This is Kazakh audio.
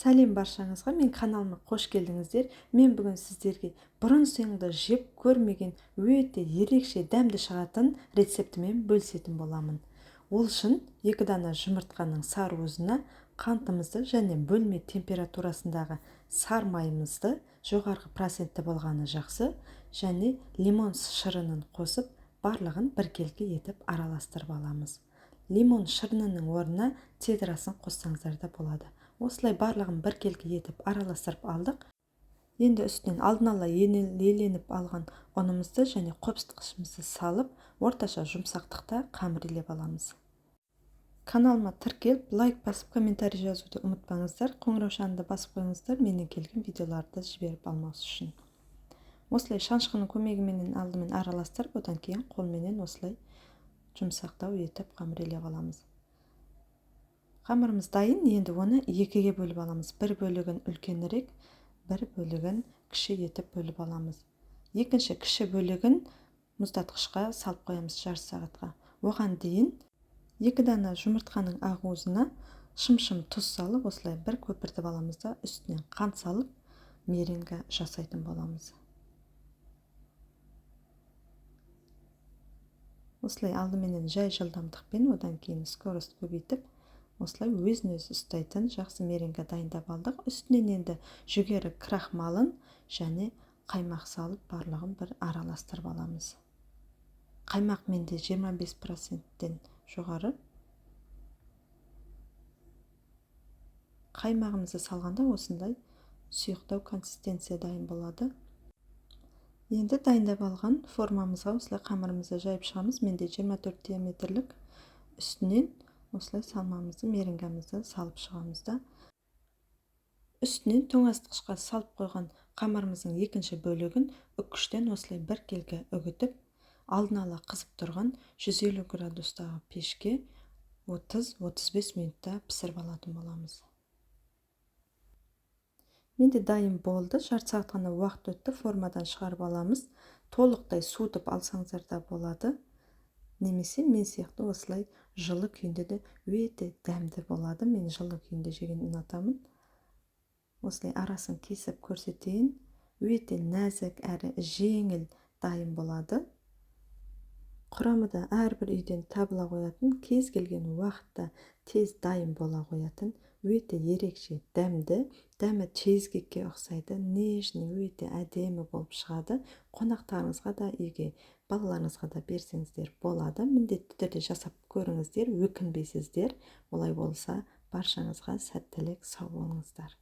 Сәлем баршаңызға, мен каналыма қош келдіңіздер. Мен бүгін сіздерге бұрын-соңды жеп көрмеген өте ерекше дәмді шығатын рецептімен бөлісетін боламын. Ол үшін 2 дана жұмыртқаның сарыуызына қантымызды және бөлме температурасындағы сар майымызды жоғарғы процентті болғаны жақсы және лимон шырынын қосып, барлығын біркелкі етіп араластырып аламыз. Лимон шырынының орнына цедрасын қоссаңыздар да болады. Осылай барлығын біркелкі етіп араластырып алдық. Енді үстінен алдын ала еленіп алған ұнымызды және қопсытқышымызды салып, орташа жұмсақтықта қамырлеп аламыз. Каналыма тіркеліп, лайк басып, комментарий жазуды ұмытпаңыздар. Қоңыраушанды басып қойыңыздар, менен келген видеоларды жіберіп алмас үшін. Осылай шанышқының көмегімен алдымен араластырып, одан кейін қолменен осылай жұмсақтау етіп қамырлеп аламыз. Қамырымыз дайын, енді оны екіге бөліп аламыз. Бір бөлігін үлкенірек, бір бөлігін кіші етіп бөліп аламыз. Екінші кіші бөлігін мұздатқышқа салып қоямыз жарты сағатқа. Оған дейін 2 дана жұмыртқаның ақуызына шым-шым тұз салып, осылай бір көпіртіп аламыз да үстінен қант салып, меренге жасайтын боламыз. Осылай алдыменен жай жылдамдықпен, одан кейін скорост көбейтіп, осылай өзін-өзі ұстайтын жақсы меренге дайындап алдық. Үстінен енді жүгері крахмалын және қаймақ салып, барлығын бір араластырып аламыз. Қаймақ менде 25%-тен жоғары. Қаймағымызды салғанда осындай сұйықтау консистенция дайын болады. Енді дайындап алған формамызға осылай қамырымызды жайып шығамыз. Менде 24 диаметрлік, үстінен осылай салмамызды, меренгамызды салып шығамыз да. Үстінен тоңазытқышқа салып қойған қамырымыздың екінші бөлігін үккіштен осылай біркелкі үгітіп, алдын ала қызып тұрған 150 градустағы пешке 30-35 минутта пісіріп алатын боламыз. Менде дайын болды, жарты сағат қана уақыт өтті, формадан шығарып аламыз. Толықтай суытып алсаңыздар да болады. Немесе мен сияқты осылай жылы күйінде де өте дәмді болады. Мен жылы күйінде жеген ұнатамын. Осылай арасын кесіп көрсетейін. Өте нәзік әрі жеңіл дайын болады. Құрамы да әрбір үйден табыла қоятын, кез келген уақытта тез дайын бола қоятын, өте ерекше дәмді, дәмі чизкекке ұқсайды, нежный, өте әдемі болып шығады. Қонақтарыңызға да, үйге балаларыңызға да берсеңіздер болады. Міндетті түрде жасап көріңіздер, өкінбейсіздер. Олай болса, баршаңызға сәттілік, сау болыңыздар.